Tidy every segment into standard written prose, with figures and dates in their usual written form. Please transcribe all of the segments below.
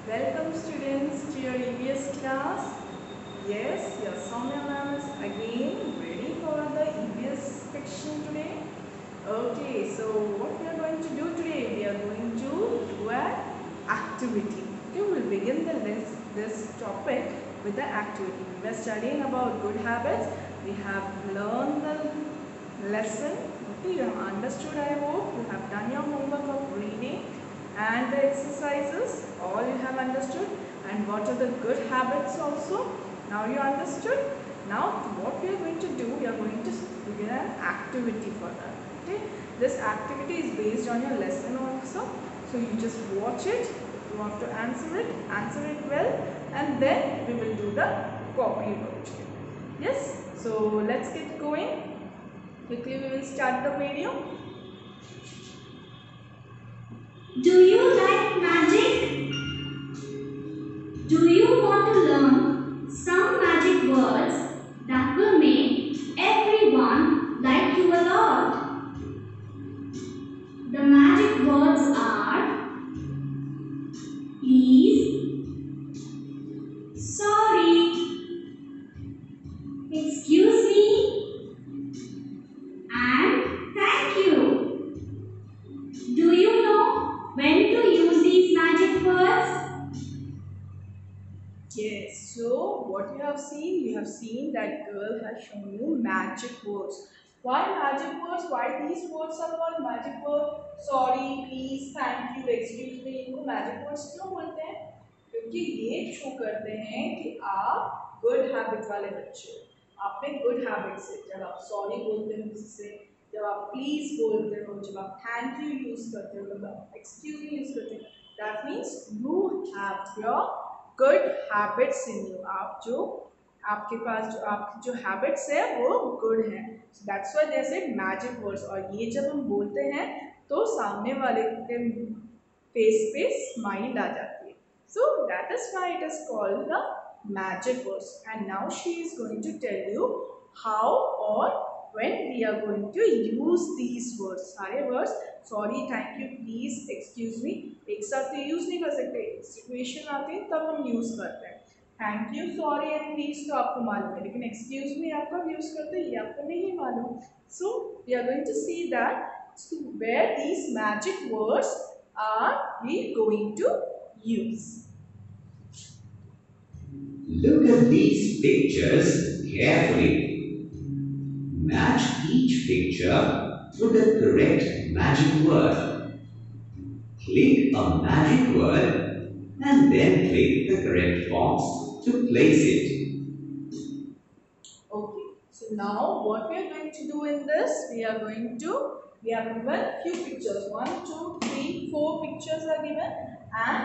Welcome students to your EVS class. Yes, your Soumya ma'am is again ready for the EVS section today. Okay, so what we are going to do today? We are going to do an activity. Okay, we will begin this topic with the activity. We were studying about good habits. We have learned the lesson. Okay, you have understood, I hope. You have done your homework of reading and the exercises. All you have understood. And what are the good habits also? Now you understood. Now what we are going to do, we are going to begin an activity for that. Okay, this activity is based on your lesson also. So you just watch it. You have to answer it well, and then we will do the copy work. Yes, so let's get going. Quickly we will start the video. Do you like magic? Do you want to learn some magic words that will make everyone like you a lot? The magic words are please, sorry, excuse me, and thank you. Do you know when to use these magic words? Yes, so what you have seen that girl has shown you magic words. Why magic words? Why these words are called magic words? Sorry, please, thank you, excuse me, इनको magic words क्यों बोलते हैं? क्योंकि ये show करते हैं कि आप गुड हैबिट वाले बच्चे हो। आप में गुड हैबिट से जब आप सॉरी बोलते हो किसी से, जब आप प्लीज बोलते हो, जब आप थैंक यू यूज करते हो, जब आप एक्सक्यूज मी यूज करते हो, that means you have your good habits in you. आप जो आपके पास जो आपकी जो हैबिट्स है वो गुड है। That's why they said magic words. और ये जब हम बोलते हैं तो सामने वाले के फेस पे स्माइल आ जाती है। So that is why it is called the magic words. And now she is going to tell you how और when we are going to use these words। सारे words sorry, thank you, please, excuse me एक साथ तो use नहीं कर सकते। Situation आती है तब हम यूज करते हैं। Thank you, sorry and please तो आपको मालूम है, लेकिन एक्सक्यूज मी आप कब यूज करते हैं ये आपको नहीं मालूम। So we are going to see that where these magic words are we going to use. Look at these pictures carefully. Match each picture with the correct magic word. Click a magic word and then click the correct box to place it. Okay, so now what we are going to do in this, we have given few pictures, 1, 2, 3, 4 pictures are given and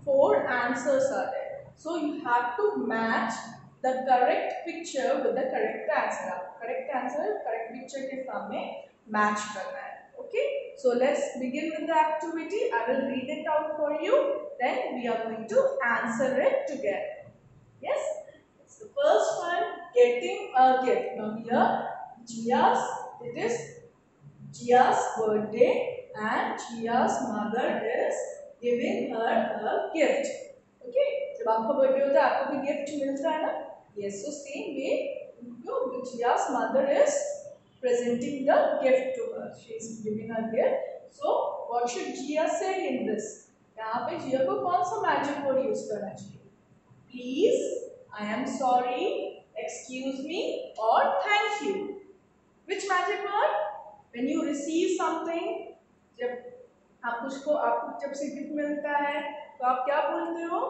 4 answers are there. So you have to match the correct picture with the correct answer. Correct answer, correct picture के सामने match करना है. Okay, so let's begin with the activity. I will read it out for you. Then we are going to answer it together. Yes. It's the first one, getting a gift. Now here, it is Gia's birthday and Gia's mother is giving her a gift. Okay, जब आपका birthday होता है आपको भी gift मिलता है ना? Yes, so same way, Gia's mother is presenting the gift to her. She is giving her gift. So what should Gia say in this? यहाँ पे Gia को कौन सा मैजिक वर्ड यूज करना चाहिए? Please, I am sorry, excuse me, or thank you. Which magic word? When you receive something, जब आपको जब से गिफ्ट मिलता है तो आप क्या बोलते हो?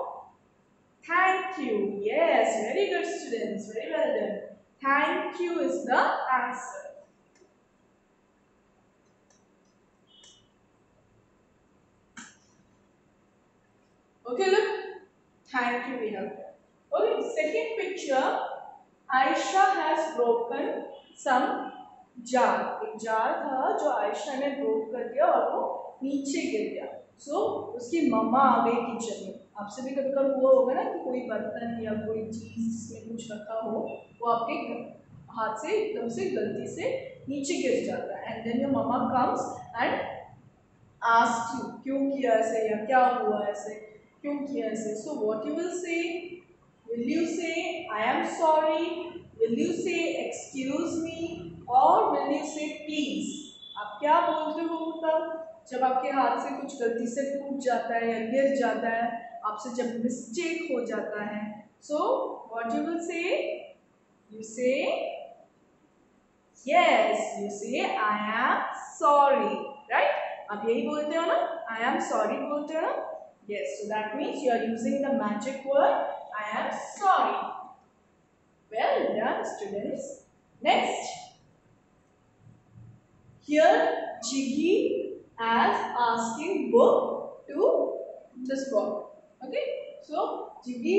Thank you. Yes, very good students, very well done. Thank you is the answer. Okay, look. Thank you, we have. Okay, second picture. Aisha has broken some jar. एक जार था जो आयशा ने ब्रोक कर दिया और वो नीचे गिर गया। सो उसकी मम्मा आ गई किचन में। आपसे भी कभी कभी हुआ होगा ना कि कोई बर्तन या कोई चीज जिसमें कुछ रखा हो वो आपके हाथ से एकदम से गलती से नीचे गिर जाता है। And then your mamma comes and ask you क्यों किया ऐसे या क्या हुआ ऐसे, क्यों किया ऐसे? So what you will say? Will you say I am sorry, will you say excuse me, और विल यू से प्लीज? आप क्या बोलते हो तब जब आपके हाथ से कुछ गलती से टूट जाता है या गिर जाता है, आपसे जब मिस्टेक हो जाता है? सो व्हाट यू विल से? यू से yes, you say I am sorry, right? आप यही बोलते हो ना, I am sorry बोलते हो ना? Yes, so that means you are using the magic word I am sorry. Well done, students. Next, here Jiggy as asking book to this book. Okay, so Jiggy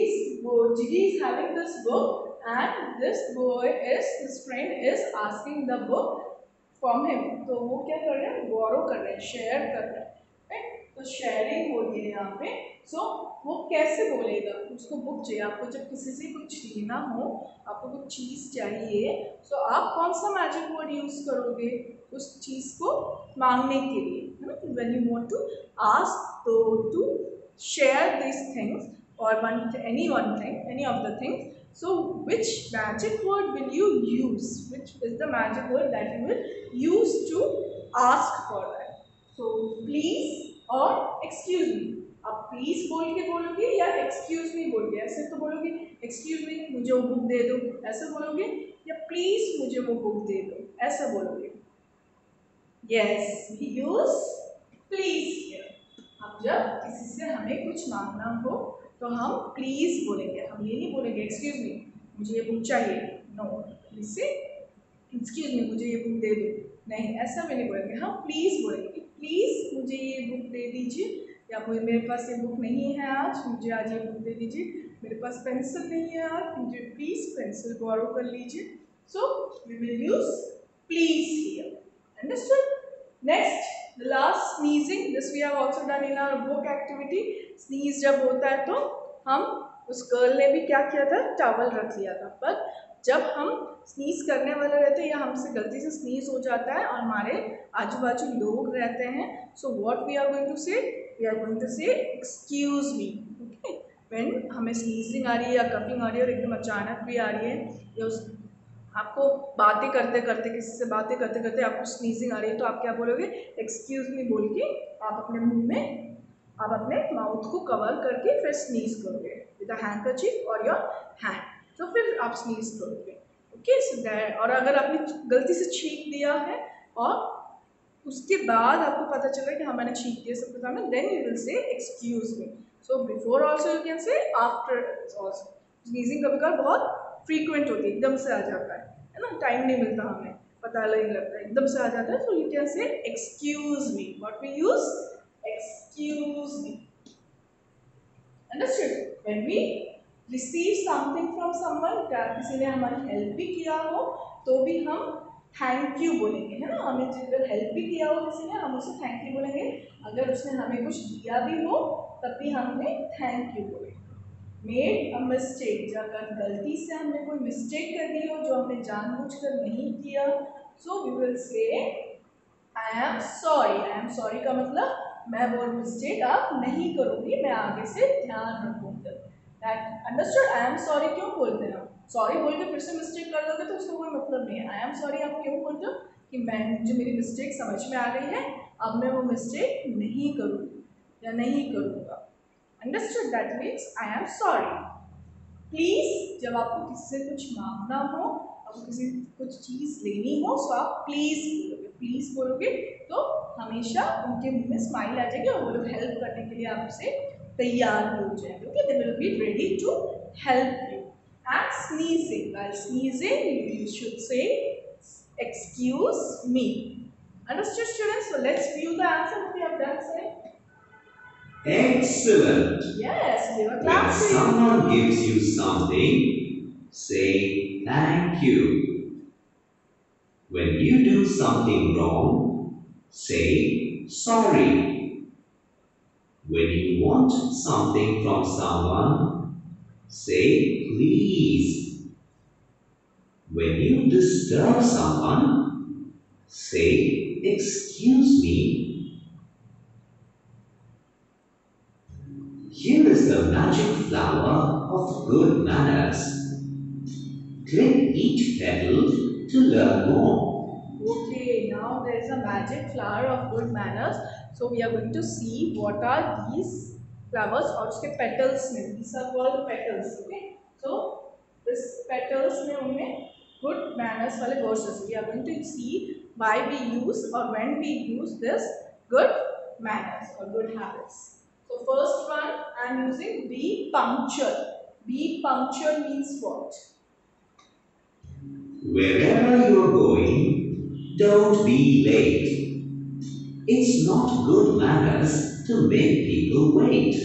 is having this book, and this boy is his friend is asking the book from him. तो वो क्या कर रहे हैं? बोरो कर रहे हैं, share कर रहे हैं, राइट? तो शेयरिंग हो रही है यहाँ पे. सो वो कैसे बोलेगा? उसको बुक चाहिए. आपको जब किसी से कुछ लेना हो, आपको कुछ चीज़ चाहिए, सो आप कौन सा मैजिक वर्ड यूज करोगे उस चीज़ को मांगने के लिए, है ना? When you want to ask to share this things और any one thing, any of the things. So which magic word will you use? Which is the magic word that you will use to ask for that? So please or excuse me. आप please बोल के बोलोगे या excuse me बोल के? ऐसे तो बोलोगे एक्सक्यूज मी मुझे वो बुक दे दो, ऐसा बोलोगे, या प्लीज मुझे वो बुक दे दो, ऐसा बोलोगे? Yes, we use please here. अब जब किसी से हमें कुछ मांगना हो तो हम प्लीज बोलेंगे. हम ये नहीं बोलेंगे एक्सक्यूज मी मुझे ये बुक चाहिए. नो, इससे एक्सक्यूज मी मुझे ये बुक दे दो, नहीं, ऐसा भी नहीं बोलेंगे. हम प्लीज बोलेंगे प्लीज मुझे ये बुक दे दीजिए, या कोई मेरे पास ये बुक नहीं है आज, मुझे आज ये बुक दे दीजिए. मेरे पास पेंसिल नहीं है आज, मुझे प्लीज पेंसिल बोरो कर लीजिए. So we will use please here. Understood? Next, the last sneezing, this we have also done in our book activity. Sneeze जब होता है तो हम, उस गर्ल ने भी क्या किया था? टॉवल रख लिया था. पर जब हम स्नीज करने वाले रहते हैं या हमसे गलती से स्नीज हो जाता है और हमारे आजू बाजू लोग रहते हैं, so what we are going to say? We are going to say excuse me. Okay, when हमें स्नीजिंग आ रही है या कफिंग आ रही है और एकदम अचानक भी आ रही है, या उस आपको बातें करते करते, किसी से बातें करते करते आपको स्नीजिंग आ रही है, तो आप क्या बोलोगे? एक्सक्यूज मी बोल के आप अपने मुंह में, आप अपने माउथ को कवर करके फिर स्नीज करोगे विद अ हैंकरचीफ और योर हैंड. तो फिर आप स्नीज करोगे. Okay, so that. और अगर आपने गलती से छींक दिया है और उसके बाद आपको पता चला कि हाँ मैंने छींक दिया सबके सामने, then you will say excuse me. So before also you can say, after also. Sneezing कभी कभी बहुत फ्रीक्वेंट होती है, एकदम से आ जाता है ना, टाइम नहीं मिलता, हमें पता नहीं लगता, एकदम से आ जाता है. So you can say excuse me. What we use? Excuse me. Understood? When we receive something from someone, क्या किसी ने हमारी हेल्प भी किया हो तो भी हम थैंक यू बोलेंगे, है ना? हमें अगर हेल्प भी किया हो किसी ने, हम उसे थैंक यू बोलेंगे. अगर उसने हमें कुछ दिया भी हो तब भी हमें थैंक यू बोलेंगे. मेड अ मिस्टेक, जब अगर गलती से हमने कोई मिस्टेक कर दी हो जो हमने जानबूझकर नहीं किया, सो we will say I am sorry. I am sorry का मतलब मैं वो मिस्टेक आप नहीं करूँगी, मैं आगे से ध्यान रखूँगी. That understood? I am sorry क्यों बोलते हैं? सॉरी बोल के फिर से मिस्टेक कर दोगे तो उसका कोई मतलब नहीं है. आई एम सॉरी आप क्यों बोलते हो? कि मैं, मुझे मेरी मिस्टेक समझ में आ गई है, अब मैं वो मिस्टेक नहीं करूँगी या नहीं करूँगा. Understood? That means I am sorry. Please, जब आपको किसी से कुछ मांगना हो, आपको किसी कुछ चीज़ लेनी हो, सो आप प्लीज बोलोगे. प्लीज बोलोगे तो हमेशा उनके मुंह में स्माइल आ जाएगी और वो लोग हेल्प करने के लिए आपसे तैयार भी हो जाएंगे. Okay, they will be ready to help you. And sneezing, while sneezing you should say excuse me. Understood, students? So let's view the answer that we have done. Say Excellent. yes, give a When clap to you. someone gives you something, say thank you. When you do something wrong, say sorry. When you want something from someone, say please. When you disturb someone, say excuse me. Here is the magic flower of good manners. Click each petal to learn more. Okay, now there is a magic flower of good manners. So we are going to see what are these flowers और उसके petals में. These are called petals. Okay, so this petals में उनमें good manners वाले verses. We are going to see why we use or when we use this good manners or good habits. So first one, I am using be punctual. Be punctual means what? Wherever you're going, don't be late. It's not good manners to make people wait.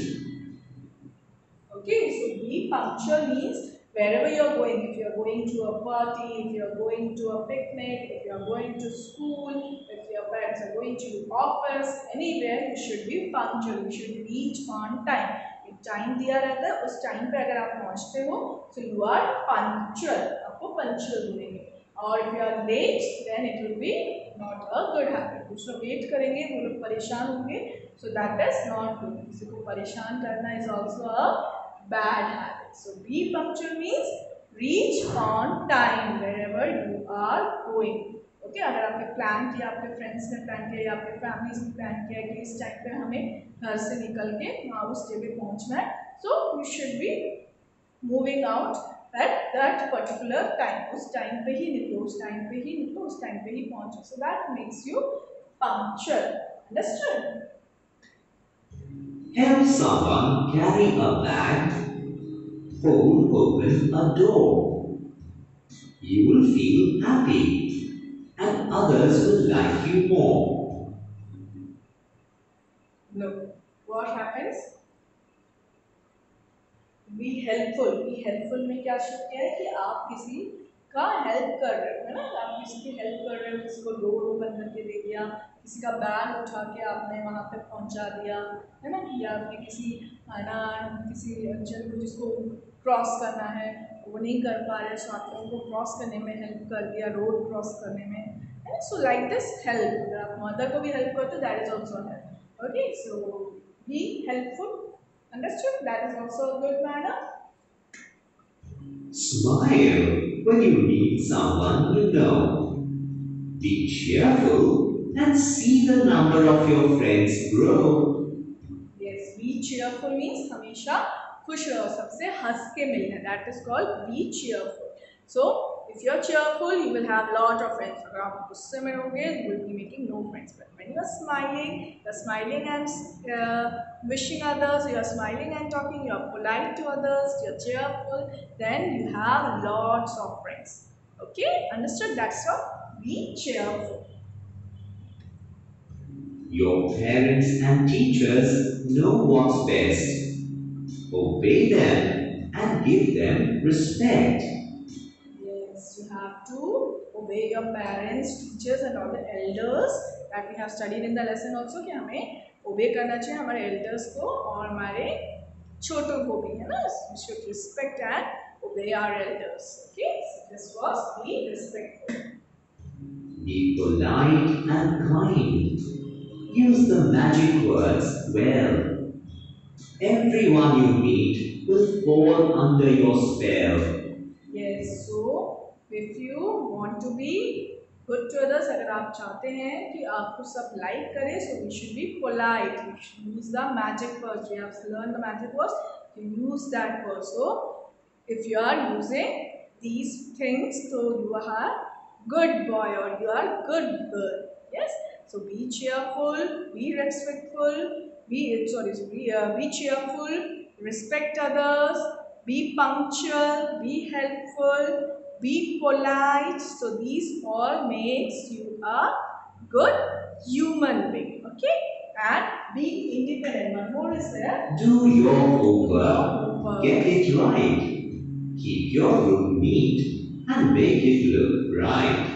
Okay, so be punctual means wherever you are going, if you are going to a party, if you are going to a picnic, if you are going to school, if your parents are going to office, anywhere, you should be punctual. You should reach on time. एक time दिया रहता है, उस time पे अगर आप पहुंचते हो, so you are punctual. आपको punctual बोलेंगे. और if you are late, then it will be not a good habit. दूसरा वेट करेंगे, वो लोग परेशान होंगे, so that is not good. किसी को परेशान करना is also a bad habit. So be punctual means reach on time wherever you are going. Okay अगर आपने प्लान किया, आपके फ्रेंड्स ने प्लान किया या आपके फैमिलीज ने प्लान किया कि इस टाइम पे हमें घर से निकल के वहाँ उस जगह पहुँचना है, so you should be moving out at that particular time. उस टाइम पे ही निकलो, उस टाइम पे ही निकलो, उस टाइम पे ही पहुँचो. So that makes you punctual. Understood? Help someone carry a bag. Hold open a door. You will feel happy and others will like you more. Look, what happens? Be helpful. Be helpful में क्या शब्द क्या है कि आप किसी का help कर रहे हो, है ना? आप किसी की हेल्प कर रहे हो, किसी को डोर ओपन करके दे दिया, किसी का बैग उठा के आपने वहाँ पे पहुँचा दिया, है ना? या आपने किसी है ना किसी जन को जिसको क्रॉस करना है वो नहीं कर पा रहे, सो आपने उनको क्रॉस करने में हेल्प कर दिया, रोड क्रॉस करने में, है ना? So like this help. अगर आप मदर को भी हेल्प करते हो, that is also help. Okay, so be helpful. Understood? That is also a good manner. Smile when you meet someone you know. Be cheerful and see the number of your friends grow. Yes, be cheerful means हमेशा खुश रहो, सबसे हंस के मिलना. That is called be cheerful. So if you are cheerful, you will have lot of friends. अगर आप गुस्से में रहोगे, you will be making no friends. But when you are smiling and wishing others, you are smiling and talking, you are polite to others, you are cheerful, then you have lots of friends. Okay, understood? That's all. Be cheerful. Your parents and teachers know what's best. Obey them and give them respect. Yes, you have to obey your parents, teachers and all the elders that we have studied in the lesson also कि हमें obey करना चाहिए हमारे elders को और हमारे छोटों को भी, है ना? We should respect and obey our elders. Okay, so this was be respectful. Be polite and kind. Use the magic words well. Everyone you meet will fall under your spell. Yes, so if you want to be good to others, अगर आप चाहते हैं कि आपको सब like करें, so we should be polite. We should use the magic words. We have to learn the magic words to use that word. So if you are using these things, so you are good boy or you are good girl. Yes. So be cheerful, be respectful, be cheerful, respect others, be punctual, be helpful, be polite. So these all makes you a good human being. Okay, and be independent. One more is there. Do your homework. Homework. Get it right. Keep your room neat and make it look bright.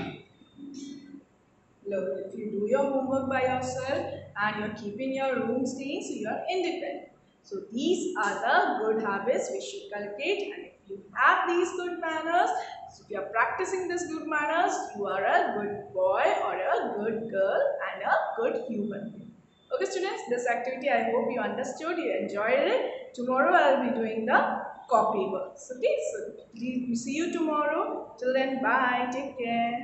Look, if you do your homework by yourself and you're keeping your room clean, so you are independent. So these are the good habits we should cultivate, and if you have these good manners, so if you are practicing these good manners, you are a good boy or a good girl and a good human being. Okay, students, this activity I hope you understood, you enjoyed it. Tomorrow I'll be doing the copy works. Okay, so we see you tomorrow. Till then, bye. Take care.